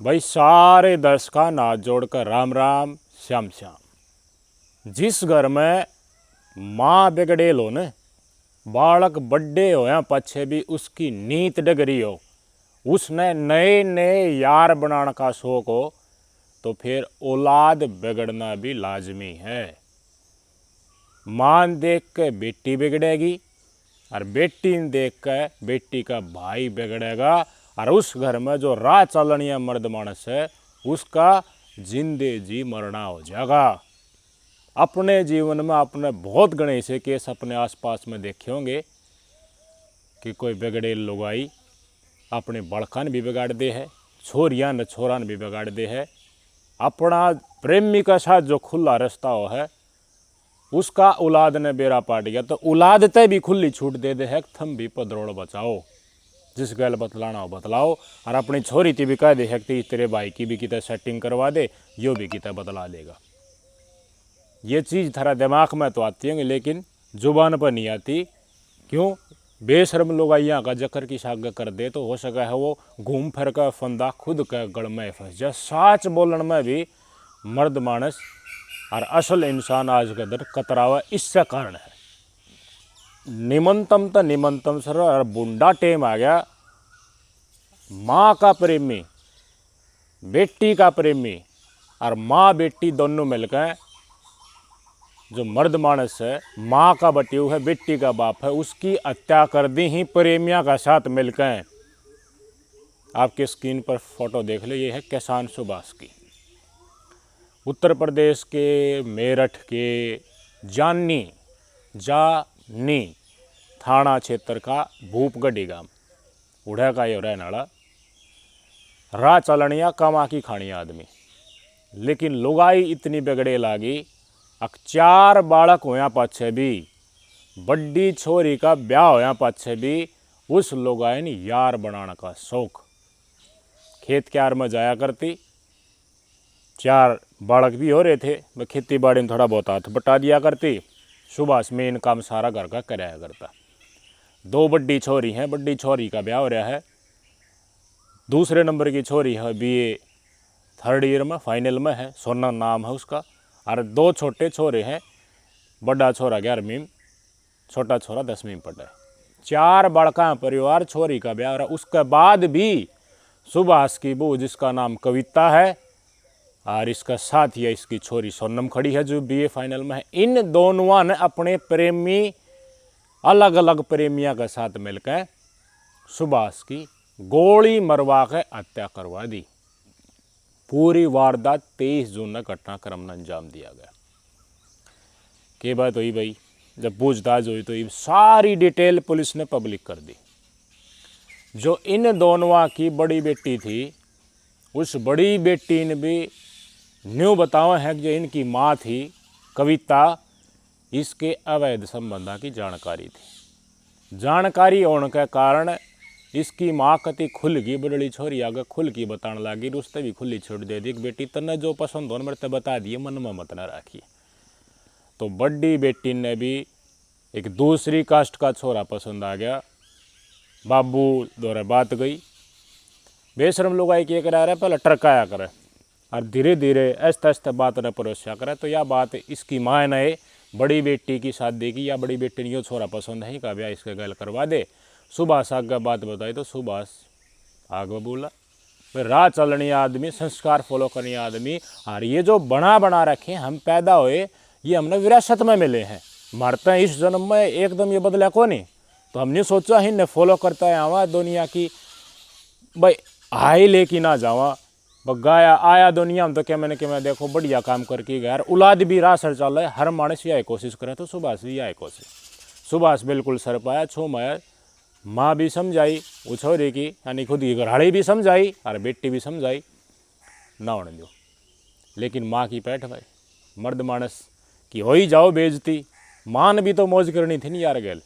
भाई सारे दर्शक का नाथ जोड़कर राम राम श्याम श्याम। जिस घर में माँ बिगड़ेल हो न, बालक बड्डे हो या पछे भी उसकी नीत डगरी हो, उसने नए नए यार बनाने का शौक हो, तो फिर औलाद बिगड़ना भी लाजमी है। मां देख के बेटी बिगड़ेगी और बेटी देख के बेटी का भाई बिगड़ेगा, और उस घर में जो राह चलनिया मर्द मानस है उसका जिंदे जी मरना हो जाएगा। अपने जीवन में आपने बहुत गणे से केस अपने आसपास में देखे होंगे कि कोई बिगड़े लुगाई अपने बड़कन भी बिगाड़ दे है, छोरियां न छोरान भी बिगाड़ दे है। अपना प्रेमी का साथ जो खुला रास्ता हो है उसका औलाद ने बेरा पाट गया तो औलाद ते भी खुली छूट दे दे है, थम भी पदरोड़ बचाओ, जिस गल बतलाना हो बतलाओ। और अपनी छोरी थी भी कह दे है कि तेरे भाई की भी कितने सेटिंग करवा दे, यो भी कितने बतला देगा। ये चीज़ थारा दिमाग में तो आती है लेकिन जुबान पर नहीं आती। क्यों? बेशर्म लोग यहाँ का जकर की साग कर दे तो हो सका है वो घूम फिर कर फंदा खुद के गड़ में फंस जाए। साच बोलन में भी मर्द मानस और असल इंसान आज का दर कतरावा इससे कारण है। निमंतम तो निमंतम सर और बुंडा टेम आ गया, माँ का प्रेमी बेटी का प्रेमी और माँ बेटी दोनों मिलकर जो मर्द मानस है माँ का बटियू है बेटी का बाप है उसकी हत्या कर दी ही प्रेमिया का साथ मिलकर। आपके स्क्रीन पर फोटो देख ले, ये है किसान सुभाष की। उत्तर प्रदेश के मेरठ के जानी थाना क्षेत्र का भूपगढ़ी गांव उड़ा का ये रहने वाला राह चलनिया कमा की खानी आदमी। लेकिन लुगाई इतनी बिगड़े लागी, अक 4 बालक होया पाछे भी, बड्डी छोरी का ब्याह होया पाछे भी उस लुगाई ने यार बनाने का शौक। खेत क्यार में जाया करती, 4 बालक भी हो रहे थे, मैं खेती बाड़ी में थोड़ा बहुत हाथ बटा दिया करती, सुबह में इन काम सारा घर का कराया करता। 2 बड्डी छोरी हैं, बड्डी छोरी का ब्याह हो रहा है, दूसरे नंबर की छोरी है BA 3rd ईयर में फाइनल में है, सोना नाम है उसका। और 2 छोटे छोरे हैं, बड़ा छोरा 11वीं, छोटा छोरा 10वीं में पढ़ा है। 4 बड़का परिवार, छोरी का ब्याह। उसके बाद भी सुभाष की बहू जिसका नाम कविता है और इसका साथ ही इसकी छोरी सोनम खड़ी है जो BA फाइनल में है। इन दोनों ने अपने प्रेमी अलग अलग प्रेमिया के साथ मिलकर सुभाष की गोली मरवा के हत्या करवा दी। पूरी वारदात 23 जून ने घटनाक्रम ने अंजाम दिया गया। के बात हुई भाई, जब पूछताछ हुई तो ये सारी डिटेल पुलिस ने पब्लिक कर दी। जो इन दोनों की बड़ी बेटी थी उस बड़ी बेटी ने भी न्यू बतावा है कि जो इनकी माँ थी कविता, इसके अवैध संबंधा की जानकारी थी। जानकारी होने के कारण इसकी माँ कति खुल गई, बड़ी छोरी आगे खुल की बताने लगी, उससे भी खुली छूट दे दी कि बेटी तने जो पसंद हो मेरे बता दिए, मन में मत न राखिए। तो बड़ी बेटी ने भी एक दूसरी कास्ट का छोरा पसंद आ गया, बाबू दौरे बात गई। बेशरम लोग आई क्या करा रहे, पहले टरकाया करे और धीरे धीरे ऐसा ऐसा बात न परोसा करे। तो यह बात इसकी माँ ने बड़ी बेटी की शादी की, या बड़ी बेटी ने यो छोरा पसंद है का ब्याह इसके गल करवा दे। सुभाष आगे बात बताई तो सुभाष आगे बोला, भाई राह चलनी आदमी, संस्कार फॉलो करनी आदमी, और ये जो बना रखे हम पैदा हुए ये हमने विरासत में मिले हैं, मरते हैं इस जन्म में एकदम ये बदला को नहीं। तो हमने सोचा ही ने फॉलो करता है आवा दुनिया की, भाई आई लेके ना जावा गाया आया दुनिया में तो क्या मैंने देखो बढ़िया काम करके गया, औलाद भी राह सर चल रहा है, हर मानस यह कोशिश करे। तो सुभाष भी यह कोशिश, सुभाष बिल्कुल सर पाया छो माया। माँ भी समझाई वो छोरी की, यानी खुद की घरवाली भी समझाई और बेटी भी समझाई ना होने दो। लेकिन माँ की पैठ भाई, मर्द मानस की हो ही जाओ बेइज्जती। माँ ने भी तो मौज करनी थी नहीं यार गैल,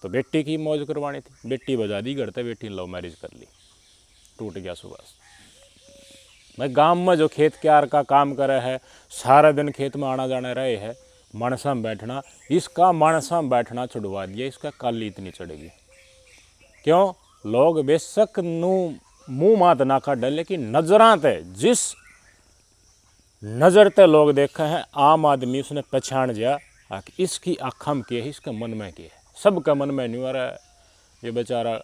तो बेटी की मौज करवानी थी। बेटी बजा दी घर, बेटी ने लव मैरिज कर ली, टूट गया सुभाष। मैं गांव में जो खेत क्यार का काम करे है, सारा दिन खेत में आना जाना रहे है, मानसा में बैठना, इसका मानसा में बैठना छुड़वा दिया, इसका काली इतनी चढ़ेगी। क्यों? लोग बेशक नू मुंह मात ना काट, लेकिन नजरां ते जिस नज़र ते लोग देखे हैं आम आदमी उसने पहचान जा कि इसकी आँखम के है, इसके मन में के है। सबके मन में नहीं आ रहा है ये बेचारा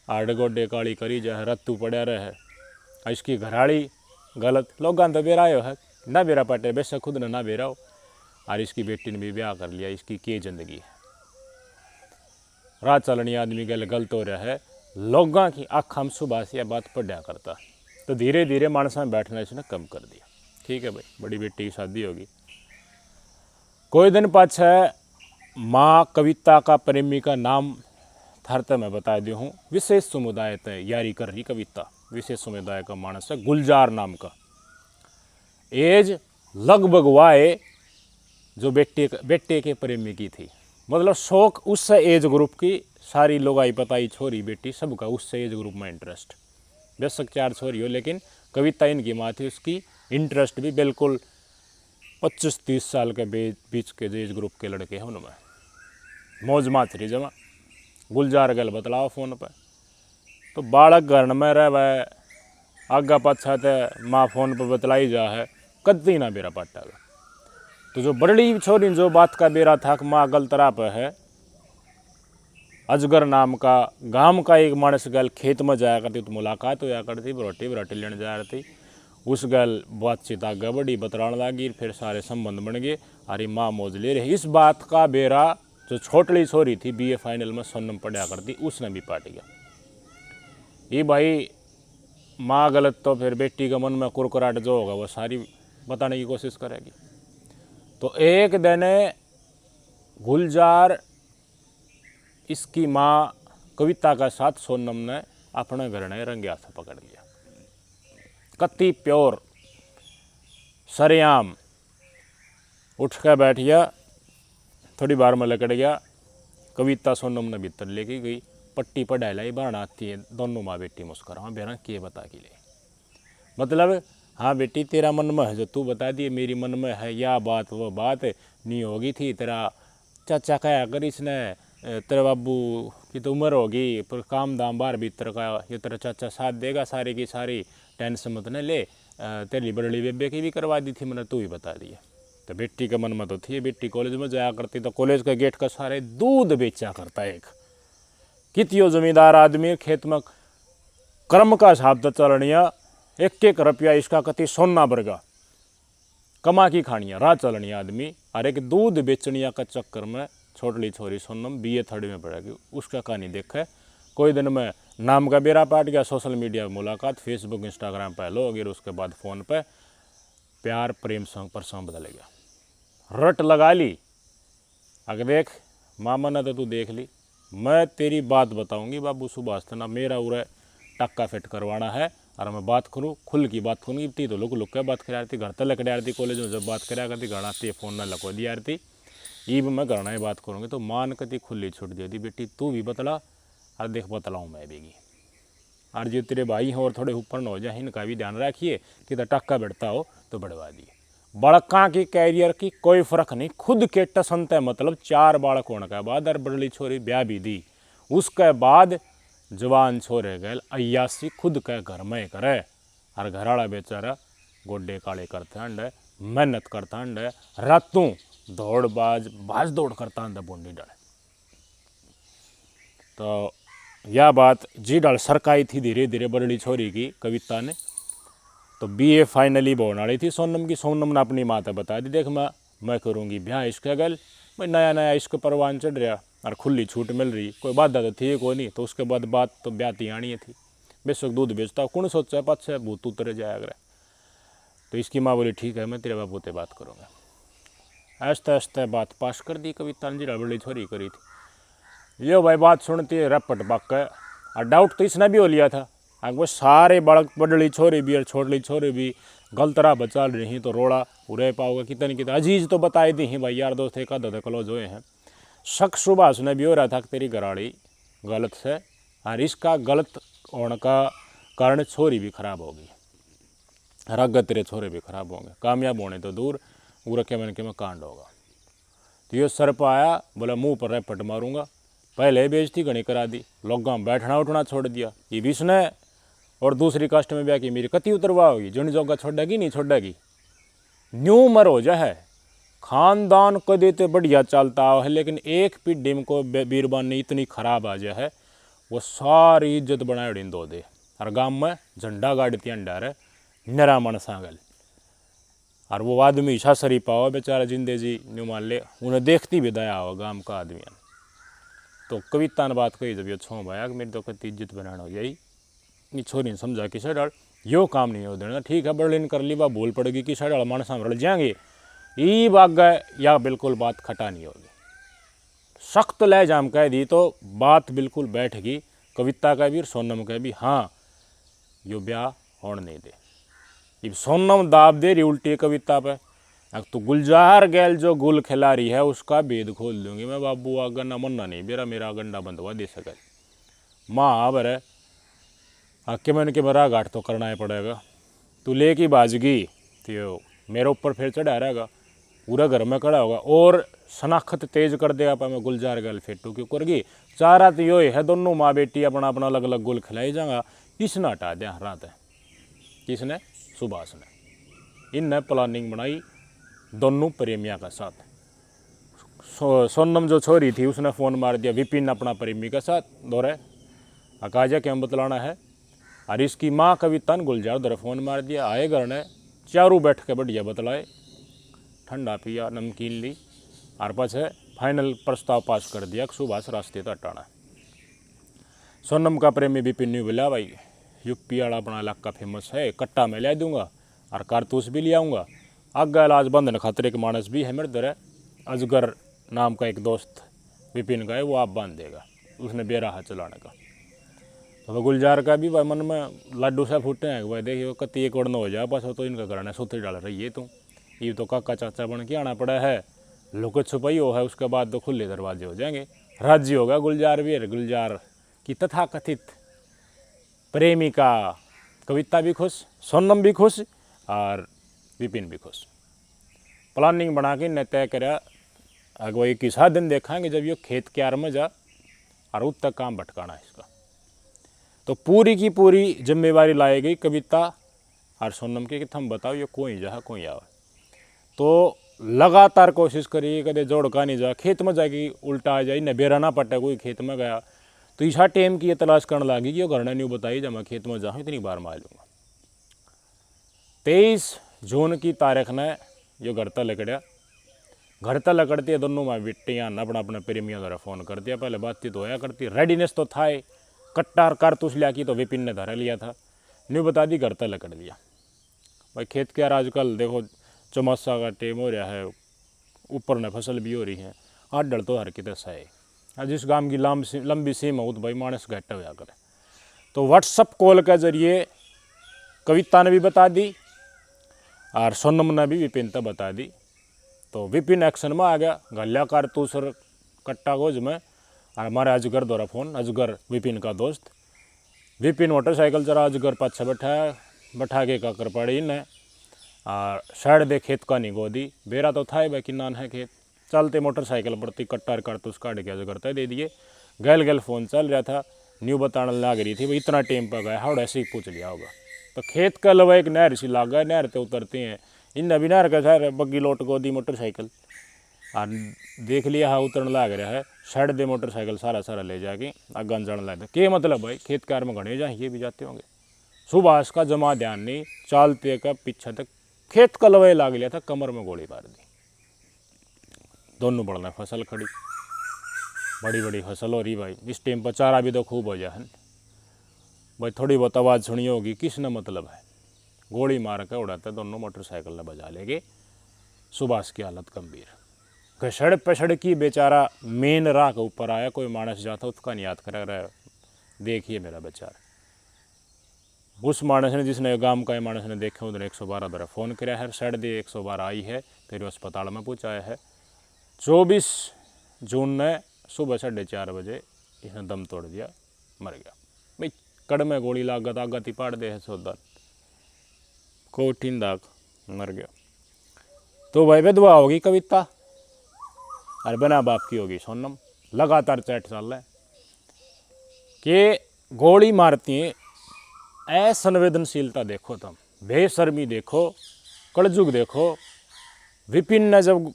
आड़ गोडे काली करी जाए रत्तू पड़ा रहे है, इसकी घराड़ी गलत लोग तो बेरायो है ना बेरा पटे बेशक खुद ने ना बेरा हो, और इसकी बेटी ने भी ब्याह कर लिया, इसकी क्या जिंदगी है। राह चलनी आदमी गल गलत हो रहा है, लोगों की आँखम सुबह से यह बात पढ़ा करता, तो धीरे धीरे मानसा बैठना इसने कम कर दिया। ठीक है भाई, बड़ी बेटी की शादी होगी। कोई दिन पाछे माँ कविता का प्रेमी का नाम थरते मैं बता दी हूँ। विशेष समुदाय तय यारी कर रही कविता, विशेष समुदाय का मानस है गुलजार नाम का। एज लगभग वाए जो बेटे के प्रेमी की थी, मतलब शौक उससे एज ग्रुप की सारी लोग आई पताई छोरी बेटी सबका उससे एज ग्रुप में इंटरेस्ट। बेशक 4 छोरी हो, लेकिन कविता इनकी माँ थी, उसकी इंटरेस्ट भी बिल्कुल 25-30 साल के बीच के जो एज ग्रुप के लड़के हैं उनमें मौज माथरी जमा। गुलजार गल बतलाओ फोन पर, तो बालक घर में रह आगा पाछा ते माँ फोन पर बतलाई जा है कदी ना बेरा पाटेगा। तो जो बड़ी छोरी जो बात का बेरा था कि माँ गलतरा पे है, अजगर नाम का गांव का एक मानस गल खेत में जाया करती, तो मुलाकात होया करती, रोटी लेने जाया करती। उस गल बातचीत आगे बड़ी बतलाने लगी, फिर सारे संबंध बन गए। अरे माँ मौज ले रही। इस बात का बेरा जो छोटली छोरी थी BA फाइनल में सोनम पढ़ा करती, उसने भी पाट गया। ये भाई माँ गलत तो फिर बेटी के मन में कुरकुराहट जो होगा वो सारी बताने की कोशिश करेगी। तो एक दिन गुलजार इसकी माँ कविता का साथ सोनम ने अपने घर ने रंगे हाथ पकड़ लिया। कत्ती प्योर सरेआम उठ कर बैठ गया, थोड़ी बार में लकड़ गया। कविता सोनम ने भीतर लेके गई, पट्टी पढ़ाई लाई, बाण आती है। दोनों माँ बेटी मुस्कुरा, हाँ बेरा के बता के ले, मतलब हाँ बेटी तेरा मन में है जो तू बता दिए, मेरी मन में है या बात वो बात नहीं होगी थी। तेरा चाचा कहा कर इसने तेरे बाबू की तो उम्र होगी, पर काम दाम बार भीतर का ये तेरा चाचा साथ देगा, सारी की सारी टेंशन मत न ले। तेरी बड़ली बेबे की भी करवा दी थी, मैंने तू ही बता दिया। तो बेटी के मन में तो थी, बेटी कॉलेज में जाया करती, तो कॉलेज के गेट का सारे दूध बेचा करता। एक कितियो जमींदार आदमी खेत में कर्म का हिसाब तो चलनिया, 1-1 रुपया इसका कति सोना बरगा कमा की खानिया राह चलनी आदमी। और एक दूध बेचनिया का चक्कर में छोटली छोरी सोनम BA 3rd में पड़ेगी। उसका कहानी देखे कोई दिन में नाम का बेरा पाट गया, सोशल मीडिया में मुलाकात, फेसबुक इंस्टाग्राम पर लो, और उसके बाद फ़ोन पे प्यार प्रेम संग प्रसंग बदल गया। रट लगा ली, अगर देख मामा ने तो तू देख ली, मैं तेरी बात बताऊंगी बाबू सुभाष तना, मेरा उरे टक्का फिट करवाना है, और मैं बात करूँ खुल की बात करूँगी। ती तो लोग के बात करा रही, घर तक लकड़ रही, कॉलेज में जब बात करा करती घर आती है, फ़ोन ना लको दिया रही। ईब मैं घर ही बात करूँगी, तो मान कती खुली छूट दे दी, बेटी तू भी बतला और देख बतलाऊँ मैं भी। और जो तेरे भाई हैं और थोड़े ऊपर न हो जाए, इनका भी ध्यान रखिए कि तो टक्का बढ़ता हो तो बढ़वा दिए। बड़का की कैरियर की कोई फ़र्क नहीं, खुद के टसनते मतलब 4 बालक होने के बाद और बड़ली छोरी ब्याह भी दी, उसके बाद जवान छोरे गए अयासी खुद के घर में करे। और घर वाला बेचारा गोड्डे काले करते अंडे, मेहनत करता अंडे, रातों दौड़ बाज दौड़ करता अंडे बोंडी डाले। तो यह बात जी डाल सरकाई थी धीरे धीरे बड़ली छोरी की कविता ने। तो BA फाइनली बोलने वाली थी सोनम की, सोनम ने अपनी माता बता दी, देख मैं करूँगी ब्याह इसके गल, भाई नया इसके परवान चढ़ रहा और खुली छूट मिल रही, कोई बाधा तो थी कोई नहीं। तो उसके बाद बात तो ब्याह ती आनी थी, बेशक दूध बेचता कौन सोचा है पाछे भूत उतरे जाया करे। तो इसकी माँ बोली ठीक है मैं तेरे बाबू से बात करूँगा। आस्ते आस्ते बात पास कर दी कविता ने, जी बड़ी छोरी करी थी। यो भाई बात सुनती है रपट पक, और डाउट तो इसने भी हो लिया था, वो सारे बालक बड़ली छोरी भी और छोटली छोरी भी गलत राह बचा रही, तो रोड़ा उड़े पाओगे कितनी कितनी अजीज तो बताई दी ही भाई, यार दोस्त एक आधा क्लोज हुए हैं। शक सुभाष ने भी हो रहा था कि तेरी घराड़ी गलत है, और इसका गलत होने का कारण छोरी भी खराब होगी, रग तेरे छोरे भी खराब होंगे, कामयाब होने तो दूर उड़ के मन के में कांड होगा। तो ये सर पर आया, बोला मुँह पर रपट मारूंगा, पहले बेइज्जती घनी करा दी, लोगों बैठना उठना छोड़ दिया। ये भी इसने और दूसरी कास्ट में ब्याह की मेरी कति उतरवा होगी, जुन जोगा छोड़ेगी नहीं छोड़ेगी, न्यू मर हो जा है। खानदान कदे तो बढ़िया चलता है, लेकिन एक पीढ़ी में को बीरबान ने इतनी खराब आ जाए है, वो सारी इज्जत बनाए दो दे। और गांव में झंडा गाड़ती अंडार है नरा मन सांगल, और वो आदमी ईशा सरी पाओ बेचारा जिंदे जी न्यू मान ले, उन्हें देखती भी दया हो गांव का आदमी। तो कविता ने बात कही जब ये छो भाया कि मेरी तो कति इज्जत बनाना हो यही नहीं, छोरी ने समझा कि डाल यो काम नहीं हो देना, ठीक है बर्लिन कर ली, वह भूल पड़ेगी कि डाल मानस रल जाएंगे ई बाग गए, या बिल्कुल बात खटा नहीं होगी। सख्त ले जाम कह दी तो बात बिल्कुल बैठेगी, कविता का भी और सोनम का भी। हाँ यो ब्याह होने नहीं दे, अब सोनम दाब दे रही उल्टी कविता पे, अब तो गुलजार गैल जो गुल खिला रही है उसका भेद खोल दूंगी मैं, बाबू आ गन्ना मन्ना नहीं मेरा गंडा बंधवा दे सके। माँ बर आके मैंने के बरा घाट तो करना ही पड़ेगा, तू ले की बाजगी तो मेरे ऊपर फिर चढ़ा रहेगा, पूरा घर में खड़ा होगा और शनाख्त तेज कर देगा पर मैं गुलजार गैल फेटू क्यों करगी। चारा तो यो है दोनों माँ बेटी अपना अपना अलग अलग गुल खिलाई जाएगा, किसने हटा दिया रात है, किसने, सुभाष ने। इनने प्लानिंग बनाई दोनों प्रेमिया का साथ। सोनम जो छोरी थी उसने फ़ोन मार दिया विपिन अपना प्रेमी के साथ दौरे अकाजा क्या बतलाना है, और इसकी माँ कविता ने गुलजार दौरे फ़ोन मार दिया। आए घर ने चारों बैठ के बढ़िया बतलाए, ठंडा पिया नमकीन ली, और पाछे फाइनल प्रस्ताव पास कर दिया कि सुभाष रास्ते तो हटाना। सोनम का प्रेमी विपिन ने बोला भाई यूपी वाला अपना इलाका फेमस है, कट्टा मैं ले दूंगा और कारतूस भी ले आऊँगा, आगे इलाज बंधन खतरे के मानस भी है मेरे दर, अजगर नाम का एक दोस्त विपिन का है वो आप बांध देगा, उसने बेराह चलाने का। तो गुलजार का भी भाई मन में लड्डू से फूटे हैं भाई देखिए कति एक वर्ण हो जाए बस, तो इनका करना सूत्री डाल रही है तू, ये तो काका चाचा बन के आना पड़ा है, लुक छुपाई हो है, उसके बाद तो खुले दरवाजे हो जाएंगे, राज्य होगा। गुलजार भी है, गुलजार की तथाकथित प्रेमिका कविता भी खुश, सोनम भी खुश और विपिन भी खुश। प्लानिंग बना के न तय करा अगवाई किसा दिन देखाएंगे जब ये खेत क्यार में जा और उत तक काम भटकाना इसका। तो पूरी की पूरी जिम्मेवारी लाई गई कविता और सोनम की कि थम बताओ ये कोई जा कोई आवे। तो लगातार कोशिश करी कदे जोड़ का नहीं जा, खेत में जाके उल्टा आ जाए न बेरा ना पटे, कोई खेत में गया तो ईशा टेम की ये तलाश करने लगी कि घर ने न्यू बताई जब मैं खेत में जाऊँ इतनी बार मार लूँगा। 23 जून की तारीख ने यो घर तक लकड़ा, घर तक लकड़ती दोनों माँ बेटियाँ अपना अपने प्रेमियों द्वारा फ़ोन कर दिया, पहले बातचीत होया करती, रेडीनेस तो था, कट्टा कारतूस लिया की तो विपिन ने धरा लिया था, न्यू बता दी घर तक लकड़ दिया। भाई खेत के यार आजकल देखो चौमासा का टेम हो रहा है, ऊपर ने फसल भी हो रही है, आठ डल तो हर कितने सही, जिस गांव की लंबी सीम हो तो भाई मानस घट होया करे। तो व्हाट्सअप कॉल के जरिए कविता ने भी बता दी और सोनम ने भी विपिन तक बता दी। तो विपिन एक्शन में आ गया, गल्या कारतूस और कट्टा गोज में, और हमारे अजगर द्वारा फ़ोन, अजगर विपिन का दोस्त, विपिन मोटरसाइकिल चला, अजगर पाछे बैठा के काकर पड़ी ने और साइड दे खेत का नहीं गोदी, बेरा तो था भाई किन्नान है खेत, चलते मोटरसाइकिल पर कट्टा कारतूस काट के अजगर तय दे दिए। गैल गैल फ़ोन चल रहा था, न्यू बताने लग रही थी भाई इतना टाइम पर गया हाउड ऐसे ही पूछ लिया होगा। तो खेत के अलावा एक नहर सी लाग गया, नहर पे उतरते हैं इन अभी नहर का सारे बग्गी लोट को दी मोटरसाइकिल और देख लिया हाँ उतरने लग रहा है, साइड दे मोटरसाइकिल सारा ले जाके अगन जाने लगे। के मतलब भाई खेत कार में घने जाए ये भी जाते होंगे। सुभाष का जमा ध्यान नहीं, चालते का पीछे तक खेत का लवाई लाग लिया था, कमर में गोली मार दी। दोनों बढ़ना फसल खड़ी, बड़ी बड़ी फसल हो रही भाई, इस टाइम पर चारा भी तो खूब हो जाए भाई, थोड़ी बहुत आवाज़ सुनी होगी किसने मतलब है, गोली मार के उड़ाते दोनों मोटरसाइकिल ने बजा लेगे। सुभाष की हालत गंभीर, घसड़ पछड़ की बेचारा मेन राह के ऊपर आया, कोई मानस जाता उसका नहीं याद कर रहा, देखिए मेरा बेचारा। उस मानस ने जिसने गांव का मानस ने देखा उधर 112 द्वारा फ़ोन कराया है, साइड दे 112 आई है, तेरे अस्पताल में पहुँचाया है। 24 जून ने सुबह 4:30 बजे इसने दम तोड़ दिया, मर गया भाई। कड़ में गोली लागत आगत ही पाड़ दे है सौदा, कोठिन दाग मर गया। तो भाई विधवा होगी कविता और बिना बाप की होगी सोनम। लगातार चैट चल रहा है कि गोली मारती हैं असंवेदनशीलता देखो, तुम बेशर्मी देखो, कलजुग देखो। विपिन ने जब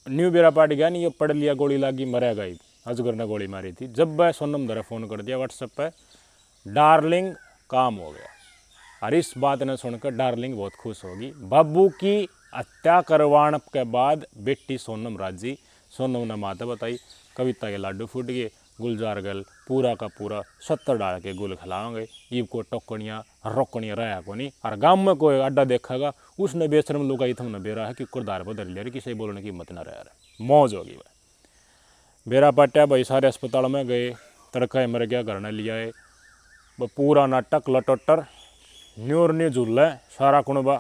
न्यू बेरा पार्टी गया नहीं, ये पढ़ लिया, गोली लागी, मरेगा ही। अजगर ने गोली मारी थी। जब वह सोनम धरे फ़ोन कर दिया व्हाट्सएप पे, डार्लिंग काम हो गया। और इस बात ने सुनकर डार्लिंग बहुत खुश होगी। बाबू की हत्या करवाने के बाद बेटी सोनम राजी। सोनम ने माता बताई, कविता के लाडू फूट गए, गुलजार गल पूरा का पूरा 70 डाल के गुल खिलाओगे। ईब को टोकनिया रोकनिया रहा को नहीं। और गाँव में कोई अड्डा देखेगा, उसने बेशरम लुगाई तुमने बेरा है कि कुरदार बदल लिया, किसी बोलने की हिम्मत न रहा है। मौज होगी वह। बेरा पाटिया भाई सारे अस्पताल में गए, तड़का मर गया, घर ने लिया है। वह पूरा नाटक लटोटर न्यूर न्यू झूल है सारा कुणबा।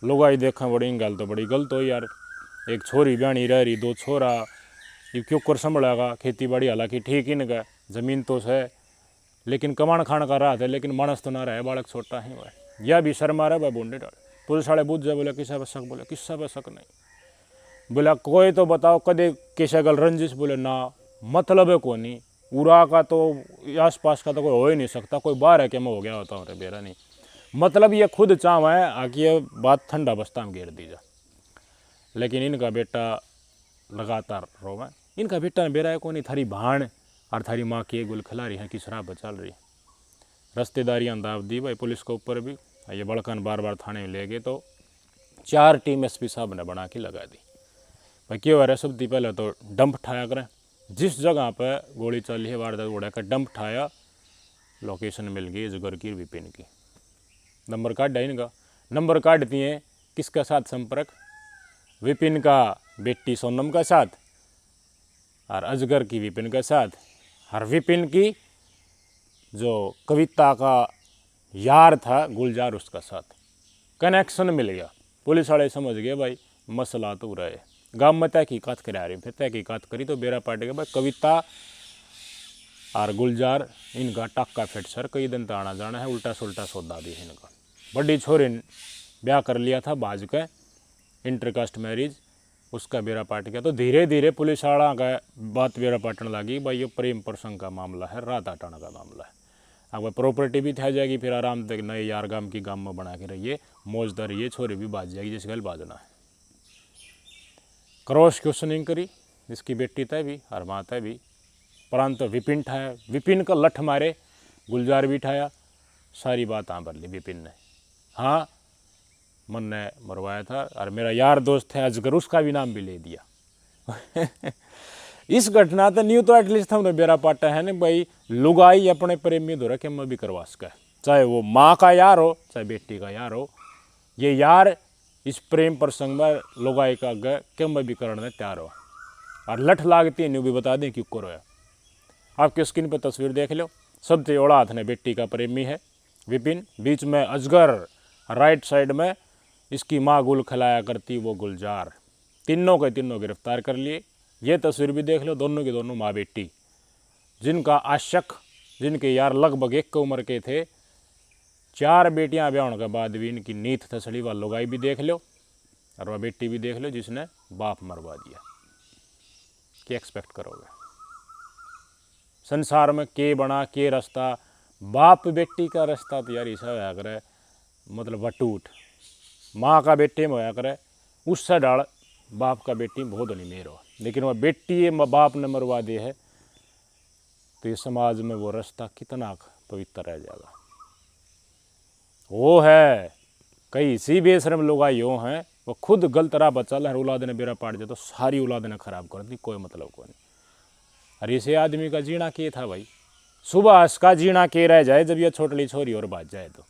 लुगाई देखा बड़ी गल तो बड़ी गलत हो यार। एक छोरी ब्याणी रह रही, 2 छोरा, ये क्यों कर संभलेगा। खेती बाड़ी हालांकि ठीक ही नहीं, जमीन तो है, लेकिन कमान खान का राह है, लेकिन मानस तो ना रहा है, बालक छोटा ही वह। यह भी शर्मा रहा है बूंदे डाल। पुलिस वाले बुझ जाए, बोले किसा पर शक, बोले किसा पर शक नहीं। बोला कोई तो बताओ कदे किसा गल रंजिश, बोले ना मतलब है को नहीं। उरा का तो आस पास का तो कोई हो ही नहीं सकता, कोई बाहर है क्या मैं हो गया होता हूँ बेरा नहीं। मतलब ये खुद चाव है आकि ये बात ठंडा बस्ता में घेर दी जा। लेकिन इनका बेटा लगातार रोवे। इनका बेटा ने बेरा को नहीं, थारी भाण और थारी माँ की गुल खिला रही है कि शराब चल रही। रस्तेदारियाँ दाब दी भाई पुलिस के ऊपर भी। ये बड़कन बार बार थाने में ले गए तो 4 टीम एसपी साहब ने बना के लगा दी। भाई क्यों रहा सब पहले तो डंप ठाया करें। जिस जगह पर गोली चली है वारदात उड़ा कर डंप ठाया, लोकेशन मिल गई जुगर की विपिन की। नंबर काट है इनका। नंबर काट दिए किसका साथ संपर्क, विपिन का बेटी सोनम का साथ, और अजगर की विपिन का साथ, और विपिन की जो कविता का यार था गुलजार उसका साथ। कनेक्शन मिल गया। पुलिस वाले समझ गए भाई मसला तो रहा है। गाँव में तहकीकात करा रही, फिर तहकीकात करी तो बेरा पार्टी के भाई कविता और गुलजार इनका टक्का फिट सर, कई दिन तो आना जाना है, उल्टा सुल्टा सौदा दी है इनका। बड़ी छोरी ब्याह कर लिया था बाज के, इंटरकास्ट मैरिज, उसका बेरा पाट गया। तो धीरे धीरे पुलिस वाला का बात बेरा पाटने लगी भाई ये प्रेम प्रसंग का मामला है, रात हटाने का मामला है। अब वह प्रॉपर्टी भी था जाएगी, फिर आराम तक नए यार गाम की गाम में बना के रहिए, मौजदार रहिए, छोरी भी बाज जाएगी जिस गल बाजना है। क्रॉस क्वेश्चनिंग करी, जिसकी बेटी तय भी और माँ तय भी, परंतु विपिन ठाया, विपिन का लठ मारे, गुलजार भी ठाया, सारी बात हाँ भर ली विपिन ने। हाँ मन ने मरवाया था और मेरा यार दोस्त है अजगर, उसका भी नाम भी ले दिया। इस घटना तो न्यू तो एटलीस्ट हमने बेरा पाटा है ना भाई, लुगाई अपने प्रेमी दो रखे मैं भी करवा सका, चाहे वो माँ का यार हो चाहे बेटी का यार हो। ये यार इस प्रेम प्रसंग में लुगाई का गए कि मैं भी करने तैयार हो। और लठ लागती है न्यू भी बता दें क्यों करो है। आपके स्क्रीन पर तस्वीर देख लो, सबसे औड़ा हाथ ने बेटी का प्रेमी है विपिन, बीच में अजगर, राइट साइड में इसकी माँ गुल खिलाया करती वो गुलजार। तीनों के तीनों गिरफ्तार कर लिए। ये तस्वीर भी देख लो, दोनों की दोनों माँ बेटी, जिनका आशक, जिनके यार लगभग एक उम्र के थे। 4 बेटियां ब्याह के बाद भी इनकी नीत थसड़ी व लुगाई भी देख लो, और वह बेटी भी देख लो जिसने बाप मरवा दिया। क्या एक्सपेक्ट करोगे संसार में, के बना के रास्ता, बाप बेटी का रास्ता तो यार ऐसा होया करे, मतलब वटूट। माँ का बेटे में होया करे, उससे डाल बाप का बेटी बहुत नहीं मेर हो। लेकिन वह बेटी बाप ने मरवा दी है तो ये समाज में वो रास्ता कितना पवित्र रह जाएगा। वो है कई सी बेशरम लोग यूँ हैं, वो खुद गलत राह बचा हर औलाद ने बेरा पाट जाए तो सारी औलाद ने खराब कर दी, कोई मतलब को नहीं। अरे इसे आदमी का जीना के था भाई, सुबह का जीना के रह जाए जब ये छोटली छोरी और बाज जाए तो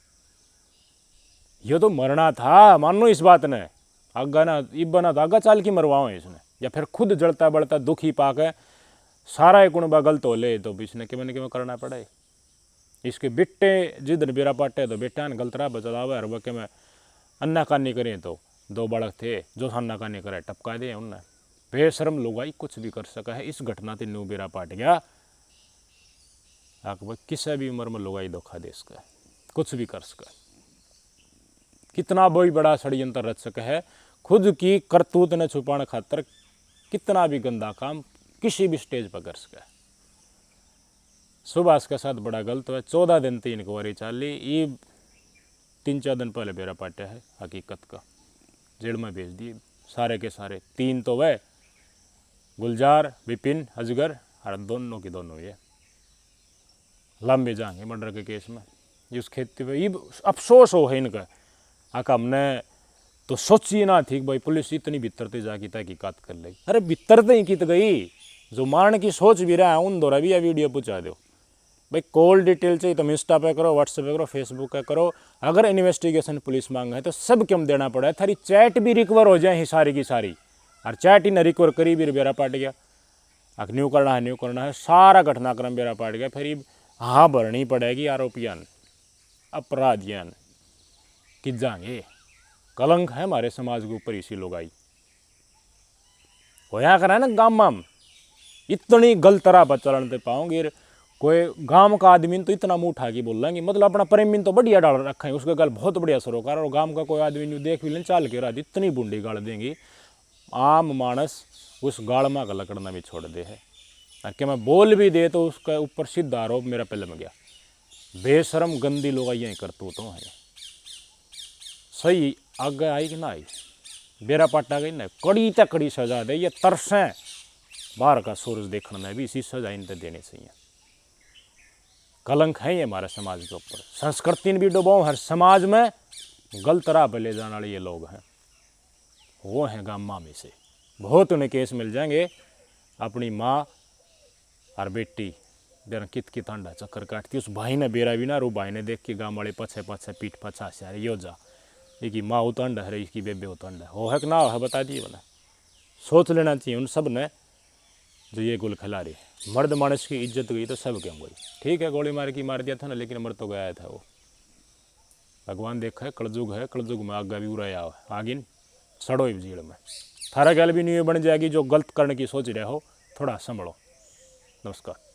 ये तो मरना था। मानो इस बात ने आगा ना इब बना था, आगा चाल की मरवाओ इसने, या फिर खुद जलता बढ़ता दुखी पाके सारा एक गुणबा गलत हो ले तो इसने कि मैंने क्यों करना पड़े। इसके बेटे जिधर बेरा पाटे तो बेटा ने गलत राह बचा हुआ है, और के मैं अन्ना कानी करें तो 2 बालक थे जो अन्ना कानी करे टपका दे उनने। बेशरम लोग आई कुछ भी कर सका है। इस घटना से न्यू बेरा पाट गया भाई, किसी भी उम्र में लोग आई धोखा दे सका, कुछ भी कर सका, कितना बड़ी बड़ा षड्यंत्र रच सका है। खुद की करतूत ने छुपाने खातर कितना भी गंदा काम किसी भी स्टेज पर कर सका। सुभाष के साथ बड़ा गलत हुआ। 14 दिन 3 इंक्वायरी चली, ये 3-4 दिन पहले बेरा पाटा है हकीकत का, जेल में भेज दिए सारे के सारे। 3 तो वह गुलजार, विपिन, अजगर और दोनों की दोनों ये लंबे जाएंगे मर्डर के केस में। इस खेती पे ये अफसोस हो है इनका। आका हमने तो सोची ना थी कि भाई पुलिस इतनी भीतरते जाके तहकीकात कर लेगी। अरे भीतरते ही कित गई, जो मारने की सोच भी रहा है उन दौरा भी यह वीडियो पहुँचा दो भाई। कॉल डिटेल चाहिए तो इंस्टा पे करो, व्हाट्सएप पे करो, फेसबुक पे करो। अगर इन्वेस्टिगेशन पुलिस मांग है तो सब क्यों देना पड़ा है। थारी चैट भी रिकवर हो जाए ही सारी की सारी, और चैट ही ना रिकवर करी भी बेरा पाट गया। अब न्यू करना है सारा घटनाक्रम बेरा पाट गया। फिर हाँ भरनी पड़ेगी आरोपियान अपराधियान कि जाएंगे। कलंक है हमारे समाज के ऊपर इसी लोग आई होया करा है ना। गाँव में इतनी गलत तरह पर चलन दे पाओगे। कोई गांव का आदमी तो इतना मुँह उठा के बोल लेंगे, मतलब अपना प्रेमी तो बढ़िया डाल रखा है, उसका गल बहुत बढ़िया सरोकार। और गांव का कोई आदमी न्यू देख भी लें चाल के रात इतनी बूंदी गाड़ देंगी, आम मानस उस गाड़ में गला करना भी छोड़ दे है। और क्या मैं बोल भी दे तो उसका ऊपर सीधा आरोप मेरा पहले में गया। बेशरम गंदी लोग यही करतूतों है। सही आगे आई कि ना आई, बेरा पाटा गई ना, कड़ी तक कड़ी सजा दे। ये तरसें बाहर का सूरज देखने में भी इसी सजा इनते देनी चाहिए। कलंक है ये हमारे समाज के ऊपर। संस्कृति भी डुबाओ, हर समाज में गलत राह पर ले जाने वाले ये लोग हैं। वो हैं गामा में से बहुत उन्हें केस मिल जाएंगे। अपनी माँ और बेटी जरा कित कित अंडा चक्कर काटती, उस भाई ने बेरा भी ना, रो भाई ने देख के गाँव वाले पछे पछे पीठ पछा से अरे यो जा इसकी माँ उतंड है, इसकी बेबे उतंड है। हो है कि ना हो है बता दिए बना। सोच लेना चाहिए उन सब ने जो ये गुल खिला रही। मर्द मानस की इज्जत गई तो सब क्यों गई। ठीक है गोली मार दिया था ना, लेकिन मर तो गया था वो। भगवान देखा है कलजुग है, कलजुग में आगा भी उड़ाया हो आगिन सड़ो ही झील में। थारा गल भी नहीं बन जाएगी जो गलत करने की सोच रहे हो, थोड़ा संभलो। नमस्कार।